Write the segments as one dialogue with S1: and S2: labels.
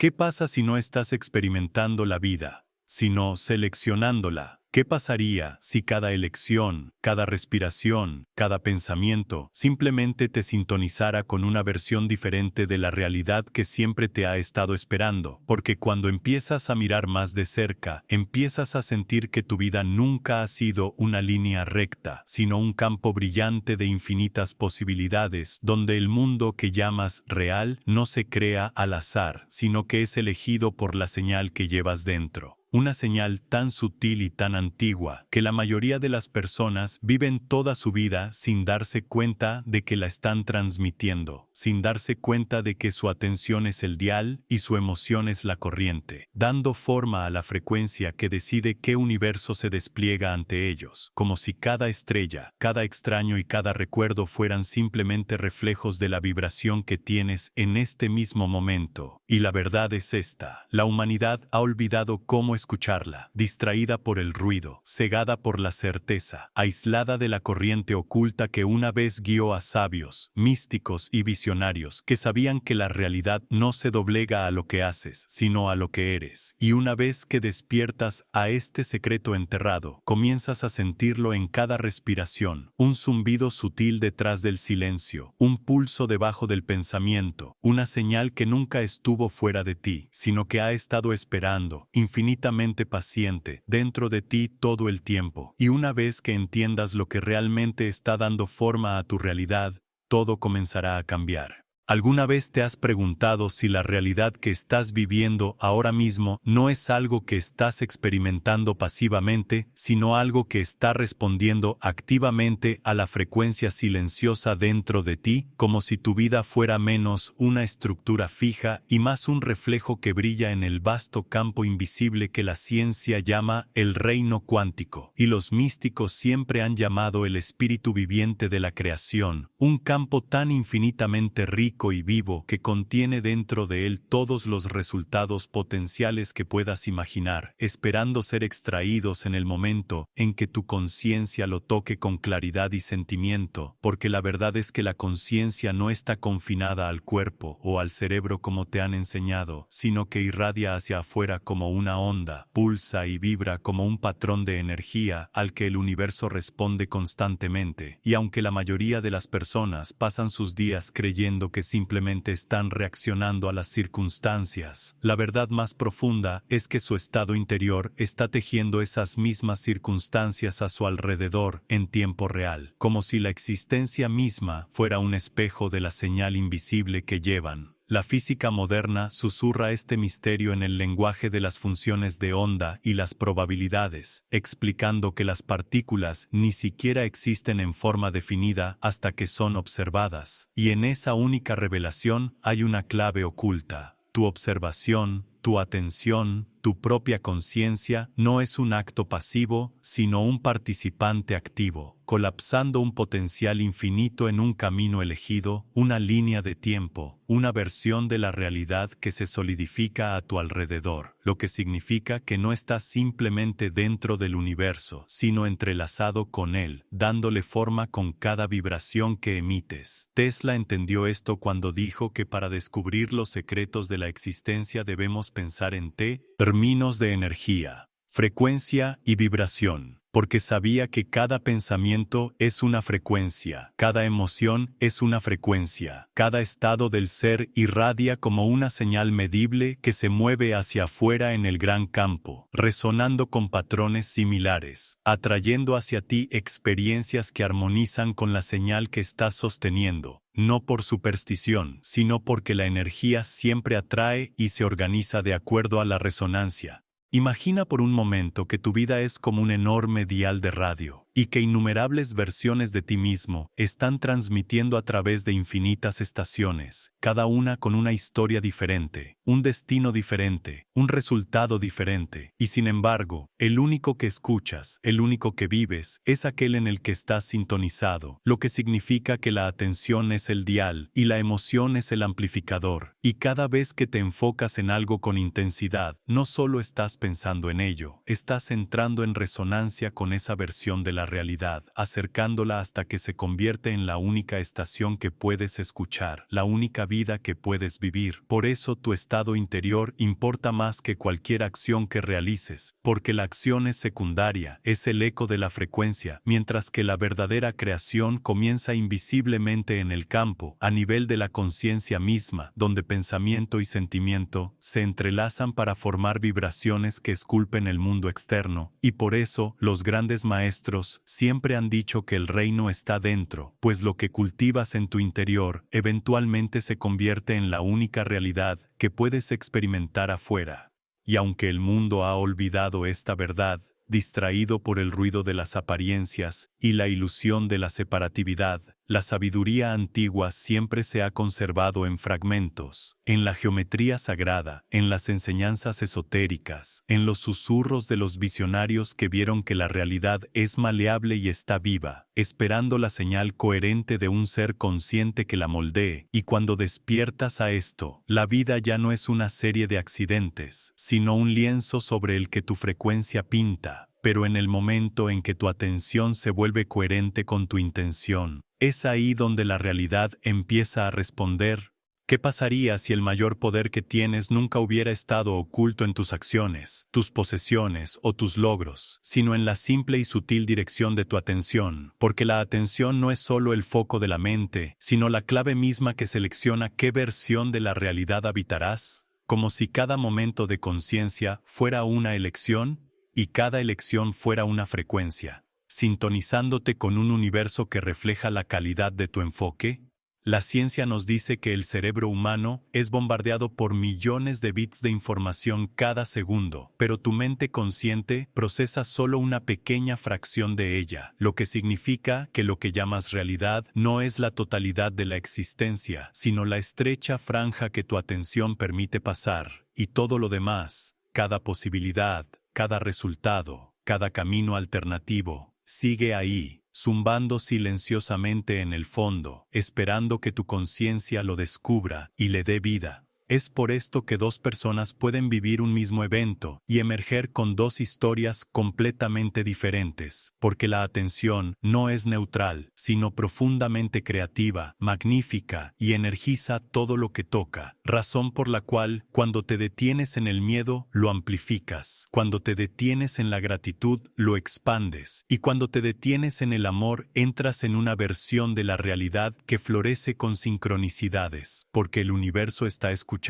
S1: ¿Qué pasa si no estás experimentando la vida, sino seleccionándola? ¿Qué pasaría si cada elección, cada respiración, cada pensamiento simplemente te sintonizara con una versión diferente de la realidad que siempre te ha estado esperando? Porque cuando empiezas a mirar más de cerca, empiezas a sentir que tu vida nunca ha sido una línea recta, sino un campo brillante de infinitas posibilidades, donde el mundo que llamas real no se crea al azar, sino que es elegido por la señal que llevas dentro. Una señal tan sutil y tan antigua que la mayoría de las personas viven toda su vida sin darse cuenta de que la están transmitiendo, sin darse cuenta de que su atención es el dial y su emoción es la corriente, dando forma a la frecuencia que decide qué universo se despliega ante ellos, como si cada estrella, cada extraño y cada recuerdo fueran simplemente reflejos de la vibración que tienes en este mismo momento. Y la verdad es esta: la humanidad ha olvidado cómo escucharla, distraída por el ruido, cegada por la certeza, aislada de la corriente oculta que una vez guió a sabios, místicos y visionarios que sabían que la realidad no se doblega a lo que haces, sino a lo que eres. Y una vez que despiertas a este secreto enterrado, comienzas a sentirlo en cada respiración, un zumbido sutil detrás del silencio, un pulso debajo del pensamiento, una señal que nunca estuvo fuera de ti, sino que ha estado esperando, infinitamente paciente, dentro de ti todo el tiempo. Y una vez que entiendas lo que realmente está dando forma a tu realidad, todo comenzará a cambiar. ¿Alguna vez te has preguntado si la realidad que estás viviendo ahora mismo no es algo que estás experimentando pasivamente, sino algo que está respondiendo activamente a la frecuencia silenciosa dentro de ti, como si tu vida fuera menos una estructura fija y más un reflejo que brilla en el vasto campo invisible que la ciencia llama el reino cuántico, y los místicos siempre han llamado el espíritu viviente de la creación, un campo tan infinitamente rico y vivo que contiene dentro de él todos los resultados potenciales que puedas imaginar, esperando ser extraídos en el momento en que tu conciencia lo toque con claridad y sentimiento, porque la verdad es que la conciencia no está confinada al cuerpo o al cerebro como te han enseñado, sino que irradia hacia afuera como una onda, pulsa y vibra como un patrón de energía al que el universo responde constantemente. Y aunque la mayoría de las personas pasan sus días creyendo que simplemente están reaccionando a las circunstancias, la verdad más profunda es que su estado interior está tejiendo esas mismas circunstancias a su alrededor en tiempo real, como si la existencia misma fuera un espejo de la señal invisible que llevan. La física moderna susurra este misterio en el lenguaje de las funciones de onda y las probabilidades, explicando que las partículas ni siquiera existen en forma definida hasta que son observadas, y en esa única revelación hay una clave oculta. Tu observación, tu atención, tu propia conciencia no es un acto pasivo, sino un participante activo, colapsando un potencial infinito en un camino elegido, una línea de tiempo, una versión de la realidad que se solidifica a tu alrededor, lo que significa que no estás simplemente dentro del universo, sino entrelazado con él, dándole forma con cada vibración que emites. Tesla entendió esto cuando dijo que para descubrir los secretos de la existencia debemos pensar en términos de energía, frecuencia y vibración, porque sabía que cada pensamiento es una frecuencia, cada emoción es una frecuencia, cada estado del ser irradia como una señal medible que se mueve hacia afuera en el gran campo, resonando con patrones similares, atrayendo hacia ti experiencias que armonizan con la señal que estás sosteniendo. No por superstición, sino porque la energía siempre atrae y se organiza de acuerdo a la resonancia. Imagina por un momento que tu vida es como un enorme dial de radio, y que innumerables versiones de ti mismo están transmitiendo a través de infinitas estaciones, cada una con una historia diferente, un destino diferente, un resultado diferente, y sin embargo, el único que escuchas, el único que vives, es aquel en el que estás sintonizado, lo que significa que la atención es el dial y la emoción es el amplificador, y cada vez que te enfocas en algo con intensidad, no solo estás pensando en ello, estás entrando en resonancia con esa versión de la la realidad, acercándola hasta que se convierte en la única estación que puedes escuchar, la única vida que puedes vivir. Por eso tu estado interior importa más que cualquier acción que realices, porque la acción es secundaria, es el eco de la frecuencia, mientras que la verdadera creación comienza invisiblemente en el campo, a nivel de la conciencia misma, donde pensamiento y sentimiento se entrelazan para formar vibraciones que esculpen el mundo externo, y por eso los grandes maestros siempre han dicho que el reino está dentro, pues lo que cultivas en tu interior eventualmente se convierte en la única realidad que puedes experimentar afuera. Y aunque el mundo ha olvidado esta verdad, distraído por el ruido de las apariencias y la ilusión de la separatividad, la sabiduría antigua siempre se ha conservado en fragmentos, en la geometría sagrada, en las enseñanzas esotéricas, en los susurros de los visionarios que vieron que la realidad es maleable y está viva, esperando la señal coherente de un ser consciente que la moldee. Y cuando despiertas a esto, la vida ya no es una serie de accidentes, sino un lienzo sobre el que tu frecuencia pinta. Pero en el momento en que tu atención se vuelve coherente con tu intención, es ahí donde la realidad empieza a responder. ¿Qué pasaría si el mayor poder que tienes nunca hubiera estado oculto en tus acciones, tus posesiones o tus logros, sino en la simple y sutil dirección de tu atención? Porque la atención no es solo el foco de la mente, sino la clave misma que selecciona qué versión de la realidad habitarás, como si cada momento de conciencia fuera una elección, y cada elección fuera una frecuencia, sintonizándote con un universo que refleja la calidad de tu enfoque. La ciencia nos dice que el cerebro humano es bombardeado por millones de bits de información cada segundo, pero tu mente consciente procesa solo una pequeña fracción de ella, lo que significa que lo que llamas realidad no es la totalidad de la existencia, sino la estrecha franja que tu atención permite pasar, y todo lo demás, cada posibilidad, cada resultado, cada camino alternativo, sigue ahí, zumbando silenciosamente en el fondo, esperando que tu conciencia lo descubra y le dé vida. Es por esto que dos personas pueden vivir un mismo evento y emerger con dos historias completamente diferentes, porque la atención no es neutral, sino profundamente creativa, magnífica y energiza todo lo que toca, razón por la cual, cuando te detienes en el miedo, lo amplificas, cuando te detienes en la gratitud, lo expandes, y cuando te detienes en el amor, entras en una versión de la realidad que florece con sincronicidades, porque el universo está escuchando,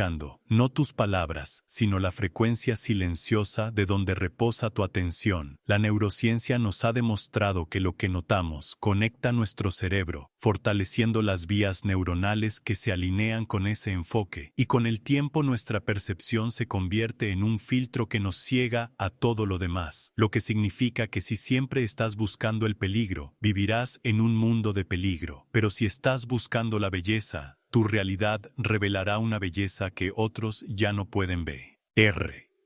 S1: no tus palabras, sino la frecuencia silenciosa de donde reposa tu atención. La neurociencia nos ha demostrado que lo que notamos conecta nuestro cerebro, fortaleciendo las vías neuronales que se alinean con ese enfoque, y con el tiempo nuestra percepción se convierte en un filtro que nos ciega a todo lo demás, lo que significa que si siempre estás buscando el peligro, vivirás en un mundo de peligro, pero si estás buscando la belleza, tu realidad revelará una belleza que otros ya no pueden ver.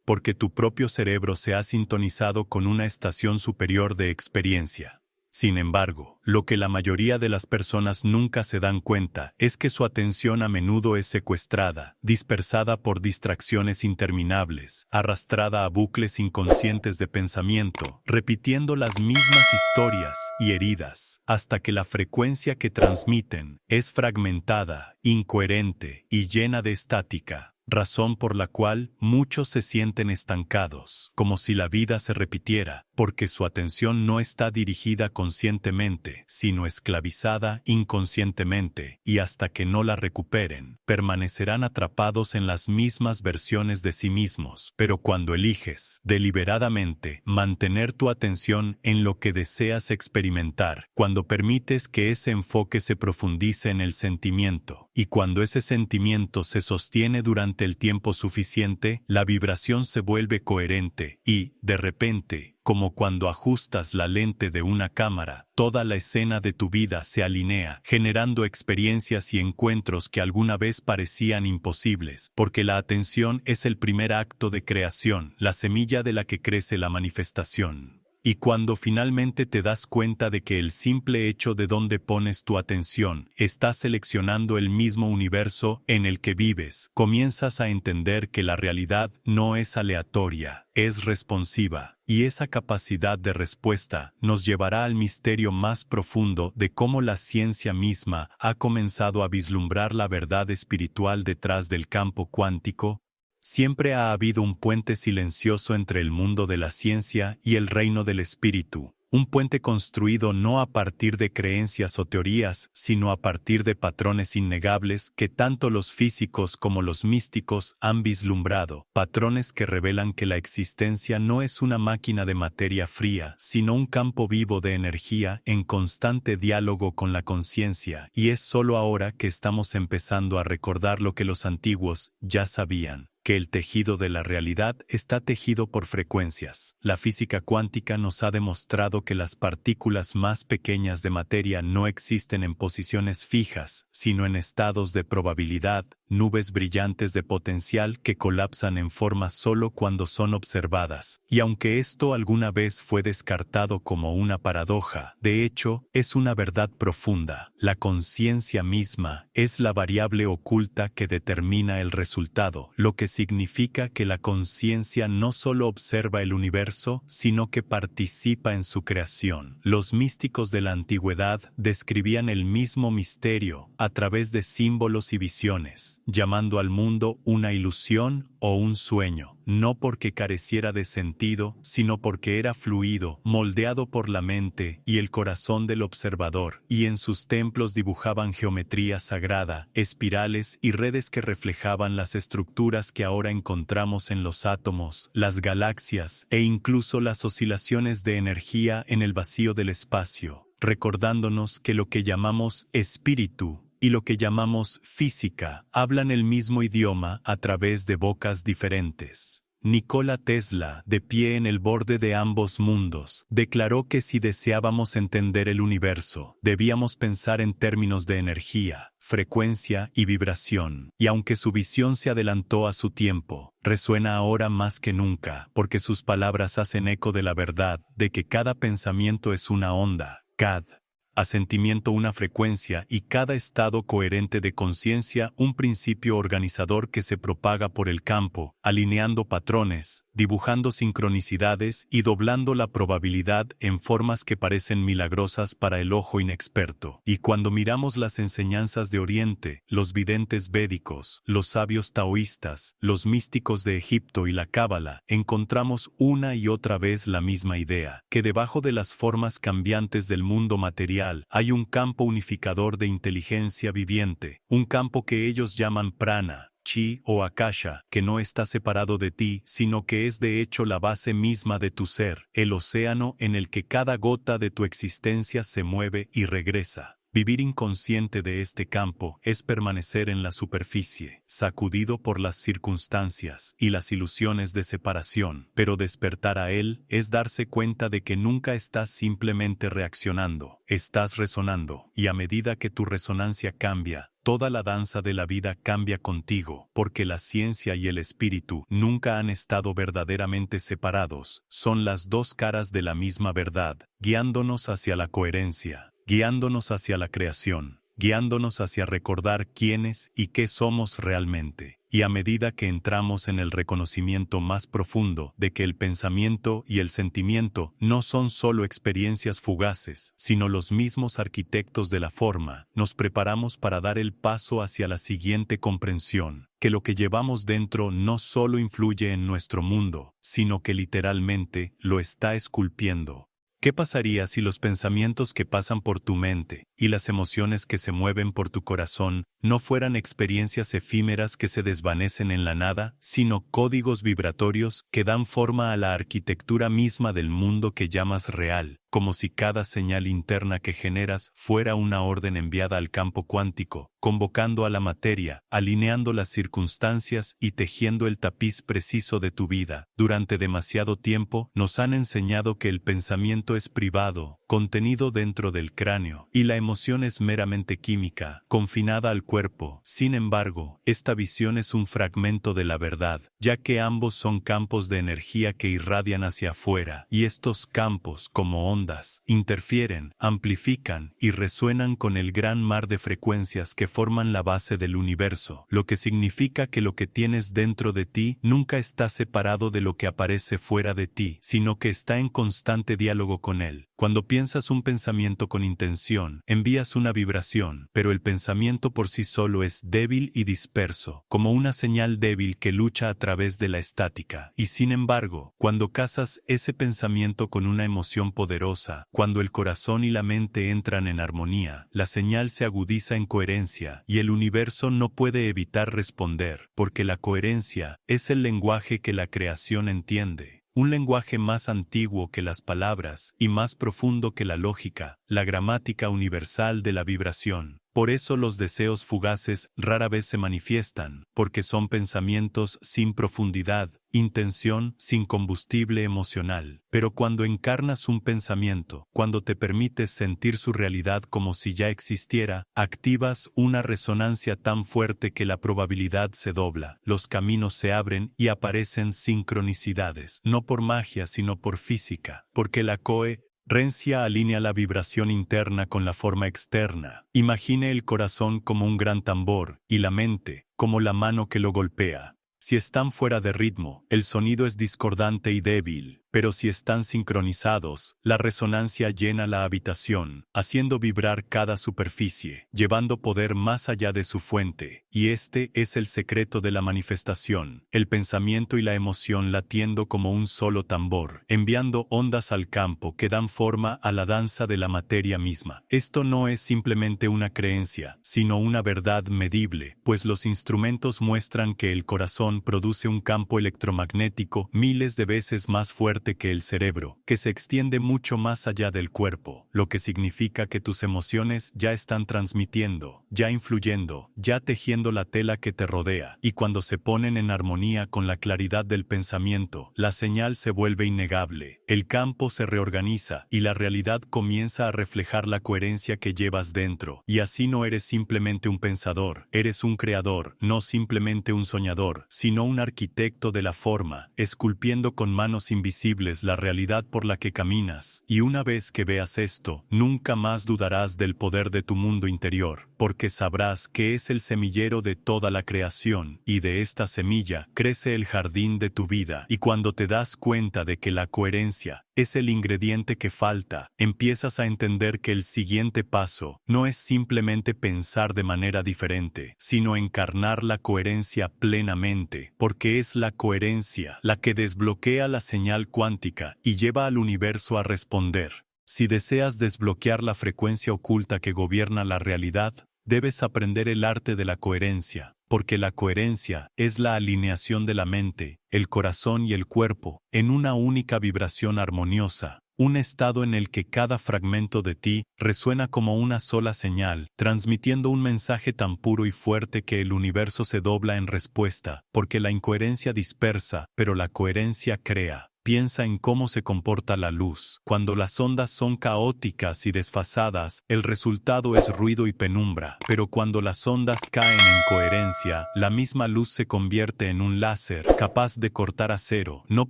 S1: Porque tu propio cerebro se ha sintonizado con una estación superior de experiencia. Sin embargo, lo que la mayoría de las personas nunca se dan cuenta es que su atención a menudo es secuestrada, dispersada por distracciones interminables, arrastrada a bucles inconscientes de pensamiento, repitiendo las mismas historias y heridas, hasta que la frecuencia que transmiten es fragmentada, incoherente y llena de estática. Razón por la cual muchos se sienten estancados, como si la vida se repitiera, porque su atención no está dirigida conscientemente, sino esclavizada inconscientemente, y hasta que no la recuperen, permanecerán atrapados en las mismas versiones de sí mismos. Pero cuando eliges, deliberadamente, mantener tu atención en lo que deseas experimentar, cuando permites que ese enfoque se profundice en el sentimiento, y cuando ese sentimiento se sostiene durante el tiempo suficiente, la vibración se vuelve coherente y, de repente, como cuando ajustas la lente de una cámara, toda la escena de tu vida se alinea, generando experiencias y encuentros que alguna vez parecían imposibles, porque la atención es el primer acto de creación, la semilla de la que crece la manifestación. Y cuando finalmente te das cuenta de que el simple hecho de donde pones tu atención está seleccionando el mismo universo en el que vives, comienzas a entender que la realidad no es aleatoria, es responsiva, y esa capacidad de respuesta nos llevará al misterio más profundo de cómo la ciencia misma ha comenzado a vislumbrar la verdad espiritual detrás del campo cuántico. Siempre ha habido un puente silencioso entre el mundo de la ciencia y el reino del espíritu, un puente construido no a partir de creencias o teorías, sino a partir de patrones innegables que tanto los físicos como los místicos han vislumbrado, patrones que revelan que la existencia no es una máquina de materia fría, sino un campo vivo de energía en constante diálogo con la conciencia, y es solo ahora que estamos empezando a recordar lo que los antiguos ya sabían, que el tejido de la realidad está tejido por frecuencias. La física cuántica nos ha demostrado que las partículas más pequeñas de materia no existen en posiciones fijas, sino en estados de probabilidad, nubes brillantes de potencial que colapsan en forma solo cuando son observadas. Y aunque esto alguna vez fue descartado como una paradoja, de hecho, es una verdad profunda. La conciencia misma es la variable oculta que determina el resultado, lo que significa que la conciencia no solo observa el universo, sino que participa en su creación. Los místicos de la antigüedad describían el mismo misterio a través de símbolos y visiones, llamando al mundo una ilusión o un sueño, no porque careciera de sentido, sino porque era fluido, moldeado por la mente y el corazón del observador, y en sus templos dibujaban geometría sagrada, espirales y redes que reflejaban las estructuras que ahora encontramos en los átomos, las galaxias e incluso las oscilaciones de energía en el vacío del espacio, recordándonos que lo que llamamos espíritu y lo que llamamos física hablan el mismo idioma a través de bocas diferentes. Nikola Tesla, de pie en el borde de ambos mundos, declaró que si deseábamos entender el universo, debíamos pensar en términos de energía, frecuencia y vibración. Y aunque su visión se adelantó a su tiempo, resuena ahora más que nunca, porque sus palabras hacen eco de la verdad de que cada pensamiento es una onda, cada asentimiento una frecuencia y cada estado coherente de conciencia un principio organizador que se propaga por el campo, alineando patrones, dibujando sincronicidades y doblando la probabilidad en formas que parecen milagrosas para el ojo inexperto. Y cuando miramos las enseñanzas de Oriente, los videntes védicos, los sabios taoístas, los místicos de Egipto y la Cábala, encontramos una y otra vez la misma idea, que debajo de las formas cambiantes del mundo material hay un campo unificador de inteligencia viviente, un campo que ellos llaman prana, chi o akasha, que no está separado de ti, sino que es de hecho la base misma de tu ser, el océano en el que cada gota de tu existencia se mueve y regresa. Vivir inconsciente de este campo es permanecer en la superficie, sacudido por las circunstancias y las ilusiones de separación, pero despertar a él es darse cuenta de que nunca estás simplemente reaccionando, estás resonando, y a medida que tu resonancia cambia, toda la danza de la vida cambia contigo, porque la ciencia y el espíritu nunca han estado verdaderamente separados, son las dos caras de la misma verdad, guiándonos hacia la coherencia, guiándonos hacia la creación, guiándonos hacia recordar quiénes y qué somos realmente. Y a medida que entramos en el reconocimiento más profundo de que el pensamiento y el sentimiento no son solo experiencias fugaces, sino los mismos arquitectos de la forma, nos preparamos para dar el paso hacia la siguiente comprensión, que lo que llevamos dentro no solo influye en nuestro mundo, sino que literalmente lo está esculpiendo. ¿Qué pasaría si los pensamientos que pasan por tu mente y las emociones que se mueven por tu corazón no fueran experiencias efímeras que se desvanecen en la nada, sino códigos vibratorios que dan forma a la arquitectura misma del mundo que llamas real, como si cada señal interna que generas fuera una orden enviada al campo cuántico, convocando a la materia, alineando las circunstancias y tejiendo el tapiz preciso de tu vida? Durante demasiado tiempo nos han enseñado que el pensamiento es privado, contenido dentro del cráneo, y la emoción es meramente química, confinada al cuerpo. Sin embargo, esta visión es un fragmento de la verdad, ya que ambos son campos de energía que irradian hacia afuera, y estos campos, como ondas, interfieren, amplifican y resuenan con el gran mar de frecuencias que forman la base del universo, lo que significa que lo que tienes dentro de ti nunca está separado de lo que aparece fuera de ti, sino que está en constante diálogo con él. Cuando piensas un pensamiento con intención, envías una vibración, pero el pensamiento por sí solo es débil y disperso, como una señal débil que lucha a través de la estática. Y sin embargo, cuando casas ese pensamiento con una emoción poderosa, cuando el corazón y la mente entran en armonía, la señal se agudiza en coherencia y el universo no puede evitar responder, porque la coherencia es el lenguaje que la creación entiende. Un lenguaje más antiguo que las palabras y más profundo que la lógica, la gramática universal de la vibración. Por eso los deseos fugaces rara vez se manifiestan, porque son pensamientos sin profundidad, intención sin combustible emocional. Pero cuando encarnas un pensamiento, cuando te permites sentir su realidad como si ya existiera, activas una resonancia tan fuerte que la probabilidad se dobla, los caminos se abren y aparecen sincronicidades, no por magia sino por física, porque la coherencia alinea la vibración interna con la forma externa. Imagine el corazón como un gran tambor y la mente como la mano que lo golpea. Si están fuera de ritmo, el sonido es discordante y débil, pero si están sincronizados, la resonancia llena la habitación, haciendo vibrar cada superficie, llevando poder más allá de su fuente. Y este es el secreto de la manifestación, el pensamiento y la emoción latiendo como un solo tambor, enviando ondas al campo que dan forma a la danza de la materia misma. Esto no es simplemente una creencia, sino una verdad medible, pues los instrumentos muestran que el corazón produce un campo electromagnético miles de veces más fuerte que el cerebro, que se extiende mucho más allá del cuerpo, lo que significa que tus emociones ya están transmitiendo, ya influyendo, ya tejiendo la tela que te rodea, y cuando se ponen en armonía con la claridad del pensamiento, la señal se vuelve innegable, el campo se reorganiza y la realidad comienza a reflejar la coherencia que llevas dentro, y así no eres simplemente un pensador, eres un creador, no simplemente un soñador, sino un arquitecto de la forma, esculpiendo con manos invisibles la realidad por la que caminas, y una vez que veas esto, nunca más dudarás del poder de tu mundo interior, porque sabrás que es el semillero de toda la creación, y de esta semilla crece el jardín de tu vida, y cuando te das cuenta de que la coherencia es el ingrediente que falta, empiezas a entender que el siguiente paso no es simplemente pensar de manera diferente, sino encarnar la coherencia plenamente, porque es la coherencia la que desbloquea la señal cuántica y lleva al universo a responder. Si deseas desbloquear la frecuencia oculta que gobierna la realidad, debes aprender el arte de la coherencia, porque la coherencia es la alineación de la mente, el corazón y el cuerpo, en una única vibración armoniosa, un estado en el que cada fragmento de ti resuena como una sola señal, transmitiendo un mensaje tan puro y fuerte que el universo se dobla en respuesta, porque la incoherencia dispersa, pero la coherencia crea. Piensa en cómo se comporta la luz. Cuando las ondas son caóticas y desfasadas, el resultado es ruido y penumbra. Pero cuando las ondas caen en coherencia, la misma luz se convierte en un láser, capaz de cortar acero, no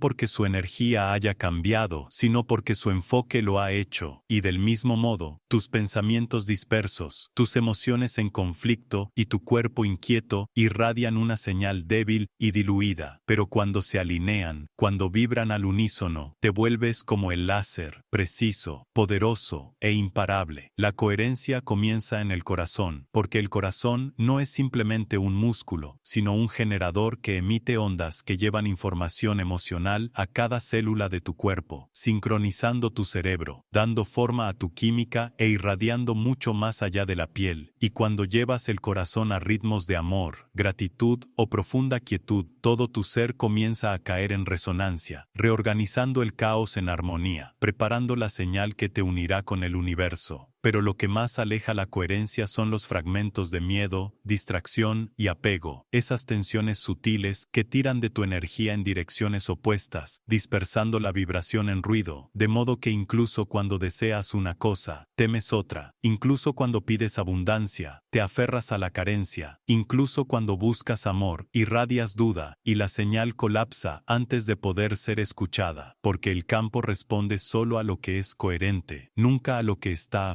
S1: porque su energía haya cambiado, sino porque su enfoque lo ha hecho. Y del mismo modo, tus pensamientos dispersos, tus emociones en conflicto y tu cuerpo inquieto irradian una señal débil y diluida. Pero cuando se alinean, cuando vibran al unísono, te vuelves como el láser, preciso, poderoso e imparable. La coherencia comienza en el corazón, porque el corazón no es simplemente un músculo, sino un generador que emite ondas que llevan información emocional a cada célula de tu cuerpo, sincronizando tu cerebro, dando forma a tu química e irradiando mucho más allá de la piel. Y cuando llevas el corazón a ritmos de amor, gratitud o profunda quietud, todo tu ser comienza a caer en resonancia, reorganizando el caos en armonía, preparando la señal que te unirá con el universo. pero lo que más aleja la coherencia son los fragmentos de miedo, distracción y apego, esas tensiones sutiles que tiran de tu energía en direcciones opuestas, dispersando la vibración en ruido, de modo que incluso cuando deseas una cosa, temes otra, incluso cuando pides abundancia, te aferras a la carencia, incluso cuando buscas amor, irradias duda, y la señal colapsa antes de poder ser escuchada, porque el campo responde solo a lo que es coherente, nunca a lo que está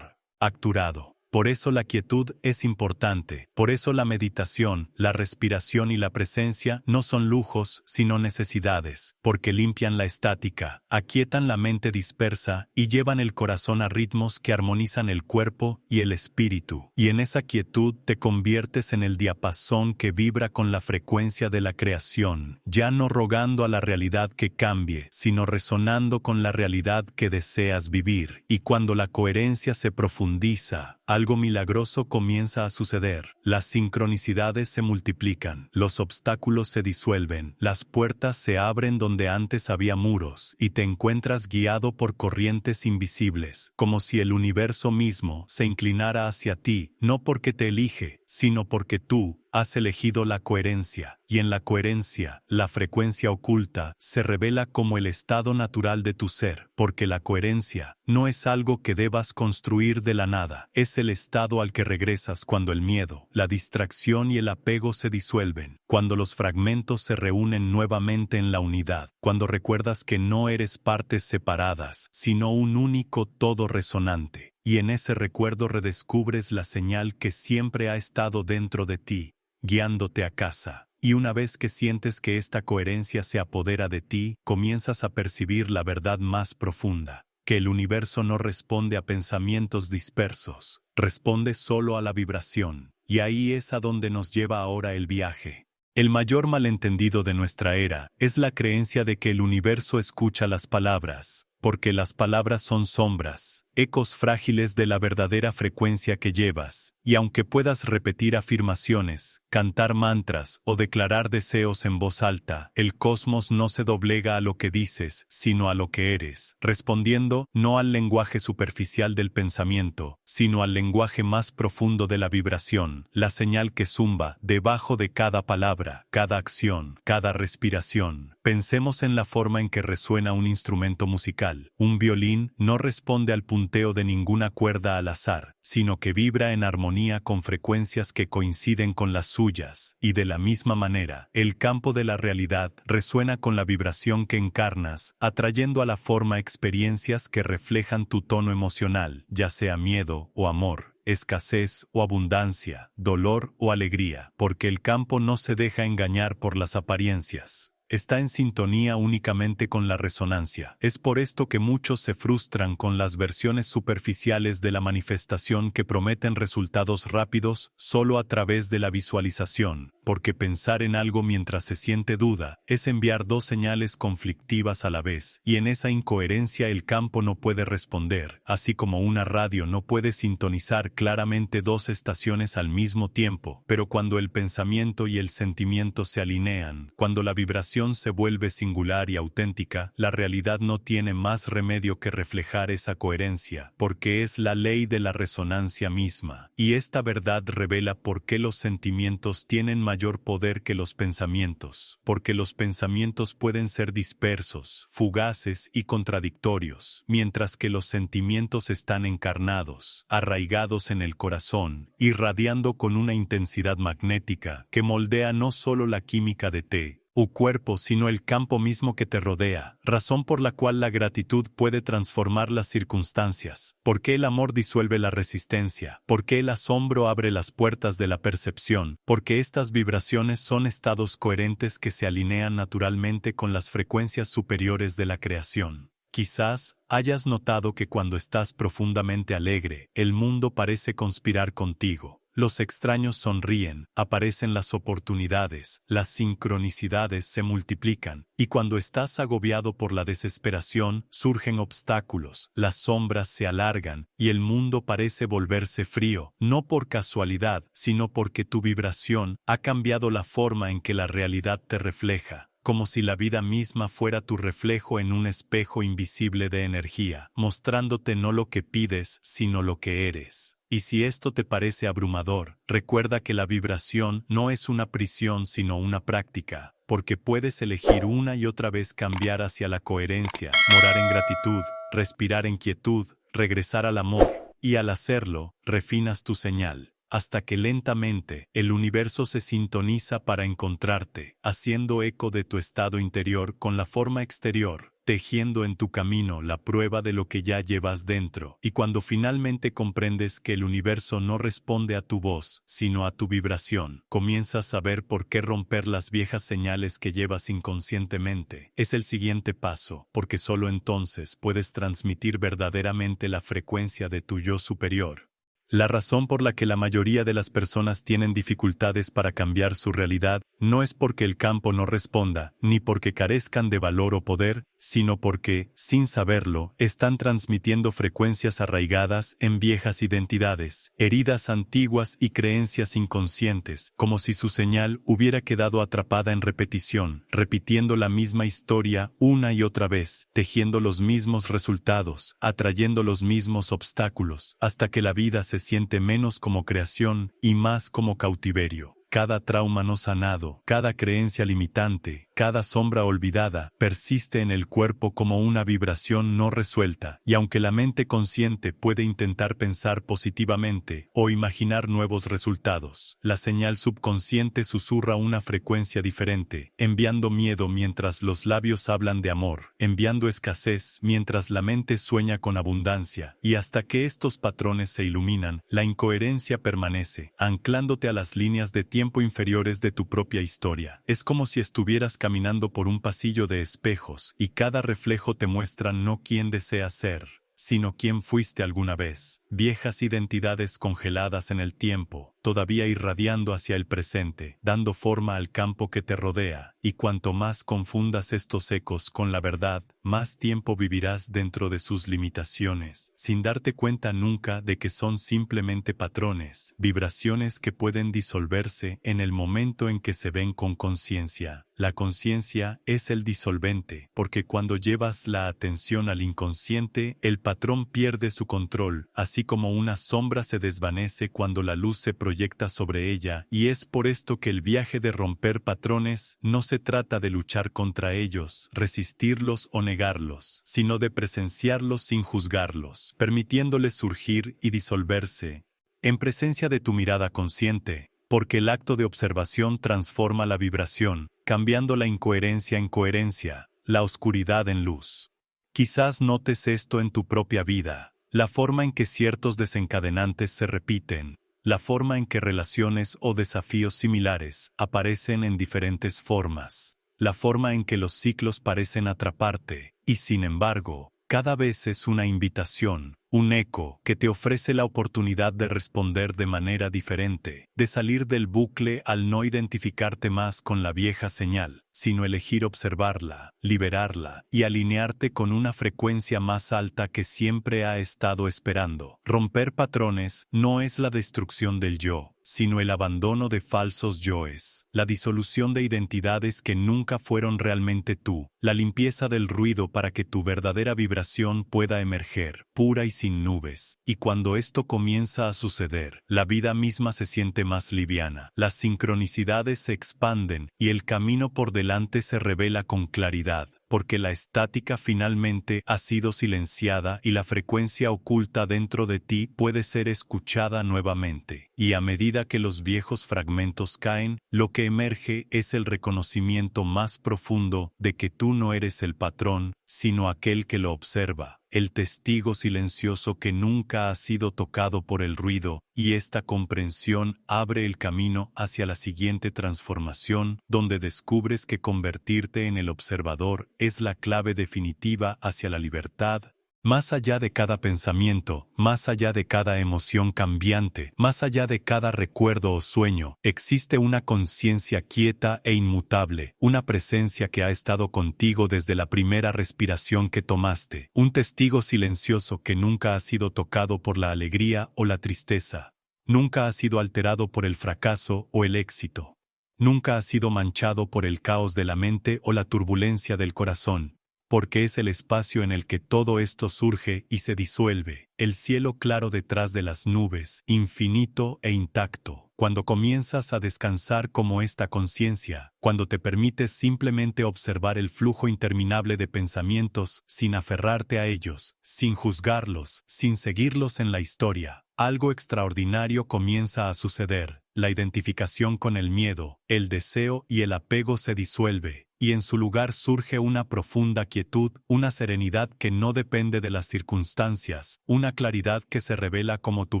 S1: acturado. Por eso la quietud es importante, por eso la meditación, la respiración y la presencia no son lujos, sino necesidades, porque limpian la estática, aquietan la mente dispersa y llevan el corazón a ritmos que armonizan el cuerpo y el espíritu. Y en esa quietud te conviertes en el diapasón que vibra con la frecuencia de la creación, ya no rogando a la realidad que cambie, sino resonando con la realidad que deseas vivir. Y cuando la coherencia se profundiza, algo milagroso comienza a suceder. Las sincronicidades se multiplican, los obstáculos se disuelven, las puertas se abren donde antes había muros, y te encuentras guiado por corrientes invisibles, como si el universo mismo se inclinara hacia ti, no porque te elige, sino porque tú has elegido la coherencia, y en la coherencia, la frecuencia oculta se revela como el estado natural de tu ser, porque la coherencia no es algo que debas construir de la nada, es el estado al que regresas cuando el miedo, la distracción y el apego se disuelven, cuando los fragmentos se reúnen nuevamente en la unidad, cuando recuerdas que no eres partes separadas, sino un único todo resonante, y en ese recuerdo redescubres la señal que siempre ha estado dentro de ti, guiándote a casa. Y una vez que sientes que esta coherencia se apodera de ti, comienzas a percibir la verdad más profunda, que el universo no responde a pensamientos dispersos, responde solo a la vibración, y ahí es a donde nos lleva ahora el viaje. El mayor malentendido de nuestra era es la creencia de que el universo escucha las palabras, porque las palabras son sombras, ecos frágiles de la verdadera frecuencia que llevas, y aunque puedas repetir afirmaciones, cantar mantras o declarar deseos en voz alta, el cosmos no se doblega a lo que dices, sino a lo que eres, respondiendo no al lenguaje superficial del pensamiento, sino al lenguaje más profundo de la vibración, la señal que zumba debajo de cada palabra, cada acción, cada respiración. Pensemos en la forma en que resuena un instrumento musical. Un violín no responde al punteo de ninguna cuerda al azar, sino que vibra en armonía con frecuencias que coinciden con las suyas, y de la misma manera, el campo de la realidad resuena con la vibración que encarnas, atrayendo a la forma experiencias que reflejan tu tono emocional, ya sea miedo o amor, escasez o abundancia, dolor o alegría, porque el campo no se deja engañar por las apariencias. Está en sintonía únicamente con la resonancia. Es por esto que muchos se frustran con las versiones superficiales de la manifestación que prometen resultados rápidos solo a través de la visualización, porque pensar en algo mientras se siente duda es enviar dos señales conflictivas a la vez, y en esa incoherencia el campo no puede responder, así como una radio no puede sintonizar claramente dos estaciones al mismo tiempo, pero cuando el pensamiento y el sentimiento se alinean, cuando la vibración se vuelve singular y auténtica, la realidad no tiene más remedio que reflejar esa coherencia, porque es la ley de la resonancia misma, y esta verdad revela por qué los sentimientos tienen mayor poder que los pensamientos, porque los pensamientos pueden ser dispersos, fugaces y contradictorios, mientras que los sentimientos están encarnados, arraigados en el corazón, irradiando con una intensidad magnética que moldea no solo la química de tu cuerpo, sino el campo mismo que te rodea, razón por la cual la gratitud puede transformar las circunstancias, porque el amor disuelve la resistencia, porque el asombro abre las puertas de la percepción, porque estas vibraciones son estados coherentes que se alinean naturalmente con las frecuencias superiores de la creación. Quizás hayas notado que cuando estás profundamente alegre, el mundo parece conspirar contigo. Los extraños sonríen, aparecen las oportunidades, las sincronicidades se multiplican, y cuando estás agobiado por la desesperación, surgen obstáculos, las sombras se alargan, y el mundo parece volverse frío, no por casualidad, sino porque tu vibración ha cambiado la forma en que la realidad te refleja. como si la vida misma fuera tu reflejo en un espejo invisible de energía, mostrándote no lo que pides, sino lo que eres. Y si esto te parece abrumador, recuerda que la vibración no es una prisión sino una práctica, porque puedes elegir una y otra vez cambiar hacia la coherencia, morar en gratitud, respirar en quietud, regresar al amor, y al hacerlo, refinas tu señal, hasta que lentamente el universo se sintoniza para encontrarte, haciendo eco de tu estado interior con la forma exterior, tejiendo en tu camino la prueba de lo que ya llevas dentro. Y cuando finalmente comprendes que el universo no responde a tu voz, sino a tu vibración, comienzas a ver por qué romper las viejas señales que llevas inconscientemente. Es el siguiente paso, porque solo entonces puedes transmitir verdaderamente la frecuencia de tu yo superior. La razón por la que la mayoría de las personas tienen dificultades para cambiar su realidad no es porque el campo no responda, ni porque carezcan de valor o poder, sino porque, sin saberlo, están transmitiendo frecuencias arraigadas en viejas identidades, heridas antiguas y creencias inconscientes, como si su señal hubiera quedado atrapada en repetición, repitiendo la misma historia una y otra vez, tejiendo los mismos resultados, atrayendo los mismos obstáculos, hasta que la vida se siente menos como creación y más como cautiverio. Cada trauma no sanado, cada creencia limitante, cada sombra olvidada, persiste en el cuerpo como una vibración no resuelta, y aunque la mente consciente puede intentar pensar positivamente o imaginar nuevos resultados, la señal subconsciente susurra una frecuencia diferente, enviando miedo mientras los labios hablan de amor, enviando escasez mientras la mente sueña con abundancia, y hasta que estos patrones se iluminan, la incoherencia permanece, anclándote a las líneas de tiempo inferiores de tu propia historia. Es como si estuvieras caminando por un pasillo de espejos, y cada reflejo te muestra no quién deseas ser, sino quién fuiste alguna vez. Viejas identidades congeladas en el tiempo, todavía irradiando hacia el presente, dando forma al campo que te rodea, y cuanto más confundas estos ecos con la verdad, más tiempo vivirás dentro de sus limitaciones, sin darte cuenta nunca de que son simplemente patrones, vibraciones que pueden disolverse en el momento en que se ven con conciencia. La conciencia es el disolvente, porque cuando llevas la atención al inconsciente, el patrón pierde su control, así como una sombra se desvanece cuando la luz se proyecta sobre ella, y es por esto que el viaje de romper patrones no se trata de luchar contra ellos, resistirlos o negarlos, sino de presenciarlos sin juzgarlos, permitiéndoles surgir y disolverse, en presencia de tu mirada consciente, porque el acto de observación transforma la vibración, cambiando la incoherencia en coherencia, la oscuridad en luz. Quizás notes esto en tu propia vida, la forma en que ciertos desencadenantes se repiten, la forma en que relaciones o desafíos similares aparecen en diferentes formas, la forma en que los ciclos parecen atraparte, y sin embargo, cada vez es una invitación, un eco que te ofrece la oportunidad de responder de manera diferente, de salir del bucle al no identificarte más con la vieja señal, sino elegir observarla, liberarla y alinearte con una frecuencia más alta que siempre ha estado esperando. Romper patrones no es la destrucción del yo, sino el abandono de falsos yoes, la disolución de identidades que nunca fueron realmente tú, la limpieza del ruido para que tu verdadera vibración pueda emerger, pura y sin nubes. Y cuando esto comienza a suceder, la vida misma se siente más liviana, las sincronicidades se expanden y el camino por delante se revela con claridad, porque la estática finalmente ha sido silenciada y la frecuencia oculta dentro de ti puede ser escuchada nuevamente. Y a medida que los viejos fragmentos caen, lo que emerge es el reconocimiento más profundo de que tú no eres el patrón, sino aquel que lo observa, el testigo silencioso que nunca ha sido tocado por el ruido, y esta comprensión abre el camino hacia la siguiente transformación, donde descubres que convertirte en el observador es la clave definitiva hacia la libertad. Más allá de cada pensamiento, más allá de cada emoción cambiante, más allá de cada recuerdo o sueño, existe una conciencia quieta e inmutable, una presencia que ha estado contigo desde la primera respiración que tomaste, un testigo silencioso que nunca ha sido tocado por la alegría o la tristeza, nunca ha sido alterado por el fracaso o el éxito. nunca ha sido manchado por el caos de la mente o la turbulencia del corazón, porque es el espacio en el que todo esto surge y se disuelve, el cielo claro detrás de las nubes, infinito e intacto. Cuando comienzas a descansar como esta conciencia, cuando te permites simplemente observar el flujo interminable de pensamientos sin aferrarte a ellos, sin juzgarlos, sin seguirlos en la historia, algo extraordinario comienza a suceder. La identificación con el miedo, el deseo y el apego se disuelve, y en su lugar surge una profunda quietud, una serenidad que no depende de las circunstancias, una claridad que se revela como tu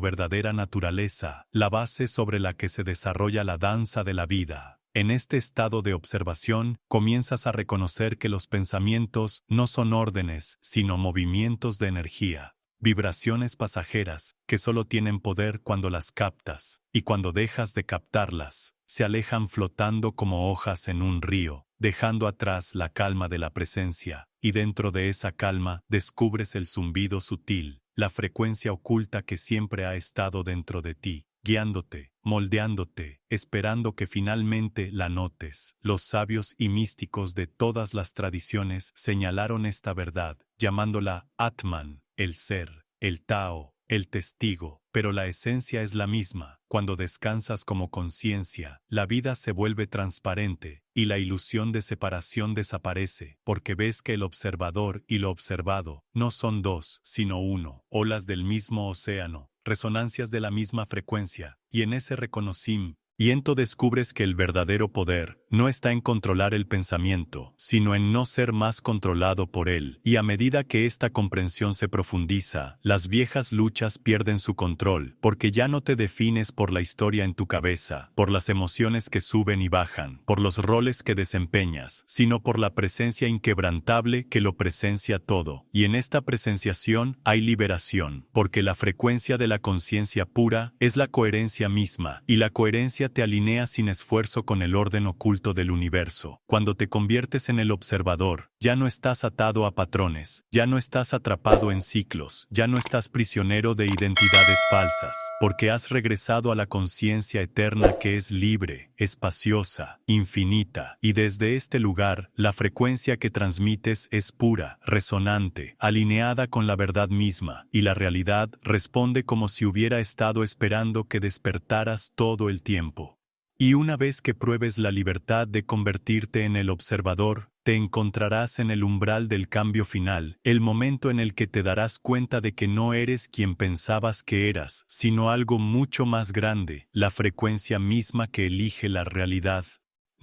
S1: verdadera naturaleza, la base sobre la que se desarrolla la danza de la vida. En este estado de observación, comienzas a reconocer que los pensamientos no son órdenes, sino movimientos de energía, vibraciones pasajeras, que solo tienen poder cuando las captas, y cuando dejas de captarlas, se alejan flotando como hojas en un río, dejando atrás la calma de la presencia, y dentro de esa calma descubres el zumbido sutil, la frecuencia oculta que siempre ha estado dentro de ti, guiándote, moldeándote, esperando que finalmente la notes. Los sabios y místicos de todas las tradiciones señalaron esta verdad, llamándola Atman, el ser, el Tao, el testigo, pero la esencia es la misma. Cuando descansas como conciencia, la vida se vuelve transparente, y la ilusión de separación desaparece, porque ves que el observador y lo observado no son dos, sino uno, olas del mismo océano, resonancias de la misma frecuencia, y en ese reconocimiento descubres que el verdadero poder no está en controlar el pensamiento, sino en no ser más controlado por él. Y a medida que esta comprensión se profundiza, las viejas luchas pierden su control, porque ya no te defines por la historia en tu cabeza, por las emociones que suben y bajan, por los roles que desempeñas, sino por la presencia inquebrantable que lo presencia todo. Y en esta presenciación hay liberación, porque la frecuencia de la conciencia pura es la coherencia misma, y la coherencia te alinea sin esfuerzo con el orden oculto del universo. Cuando te conviertes en el observador, ya no estás atado a patrones, ya no estás atrapado en ciclos, ya no estás prisionero de identidades falsas, porque has regresado a la conciencia eterna que es libre, espaciosa, infinita, y desde este lugar, la frecuencia que transmites es pura, resonante, alineada con la verdad misma, y la realidad responde como si hubiera estado esperando que despertaras todo el tiempo. Y una vez que pruebes la libertad de convertirte en el observador, te encontrarás en el umbral del cambio final, el momento en el que te darás cuenta de que no eres quien pensabas que eras, sino algo mucho más grande, la frecuencia misma que elige la realidad.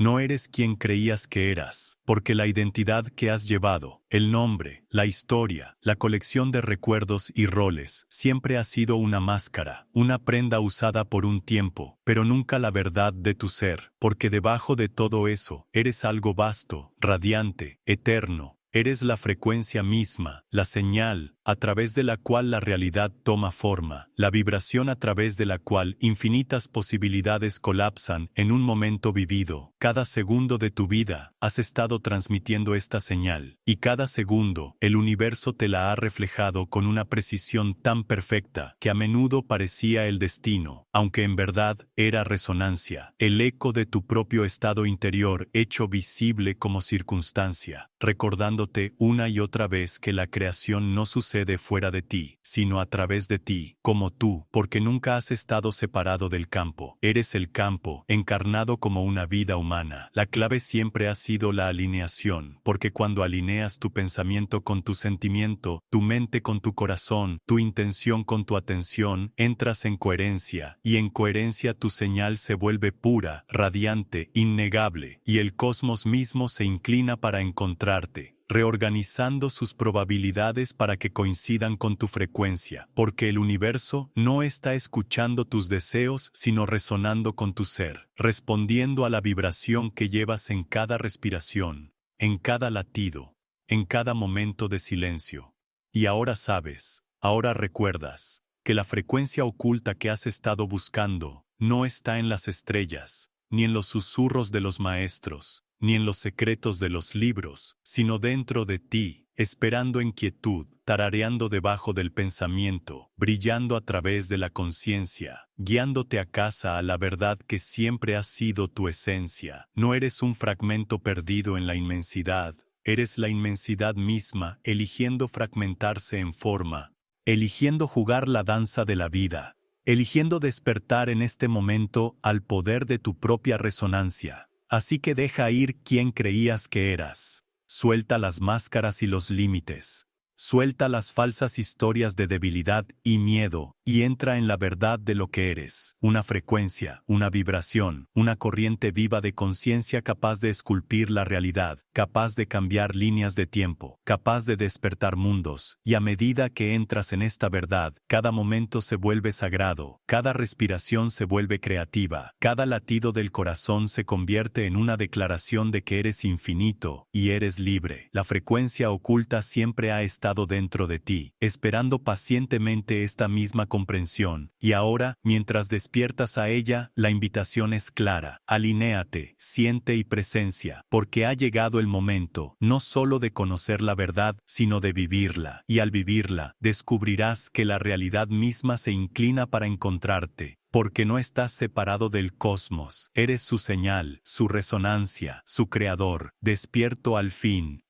S1: No eres quien creías que eras, porque la identidad que has llevado, el nombre, la historia, la colección de recuerdos y roles, siempre ha sido una máscara, una prenda usada por un tiempo, pero nunca la verdad de tu ser, porque debajo de todo eso, eres algo vasto, radiante, eterno. Eres la frecuencia misma, la señal, a través de la cual la realidad toma forma, la vibración a través de la cual infinitas posibilidades colapsan en un momento vivido. Cada segundo de tu vida, has estado transmitiendo esta señal, y cada segundo, el universo te la ha reflejado con una precisión tan perfecta que a menudo parecía el destino, aunque en verdad era resonancia, el eco de tu propio estado interior hecho visible como circunstancia, recordándote una y otra vez que la creación no sucede fuera de ti, sino a través de ti, como tú, porque nunca has estado separado del campo. Eres el campo, encarnado como una vida humana. La clave siempre ha sido la alineación, porque cuando alineas tu pensamiento con tu sentimiento, tu mente con tu corazón, tu intención con tu atención, entras en coherencia, y en coherencia tu señal se vuelve pura, radiante, innegable, y el cosmos mismo se inclina para encontrarte, reorganizando sus probabilidades para que coincidan con tu frecuencia, porque el universo no está escuchando tus deseos sino resonando con tu ser, respondiendo a la vibración que llevas en cada respiración, en cada latido, en cada momento de silencio. Y ahora sabes, ahora recuerdas, que la frecuencia oculta que has estado buscando no está en las estrellas, ni en los susurros de los maestros, ni en los secretos de los libros, sino dentro de ti, esperando en quietud, tarareando debajo del pensamiento, brillando a través de la conciencia, guiándote a casa a la verdad que siempre ha sido tu esencia. No eres un fragmento perdido en la inmensidad, eres la inmensidad misma, eligiendo fragmentarse en forma, eligiendo jugar la danza de la vida, eligiendo despertar en este momento al poder de tu propia resonancia. Así que deja ir quien creías que eras. Suelta las máscaras y los límites. Suelta las falsas historias de debilidad y miedo y entra en la verdad de lo que eres. Una frecuencia, una vibración, una corriente viva de conciencia capaz de esculpir la realidad, capaz de cambiar líneas de tiempo, capaz de despertar mundos. Y a medida que entras en esta verdad, cada momento se vuelve sagrado, cada respiración se vuelve creativa, cada latido del corazón se convierte en una declaración de que eres infinito y eres libre. La frecuencia oculta siempre ha estado dentro de ti, esperando pacientemente esta misma comprensión, y ahora, mientras despiertas a ella, la invitación es clara: alinéate, siente y presencia, porque ha llegado el momento, no solo de conocer la verdad, sino de vivirla, y al vivirla, descubrirás que la realidad misma se inclina para encontrarte. Porque no estás separado del cosmos, eres su señal, su resonancia, su creador, despierto al fin,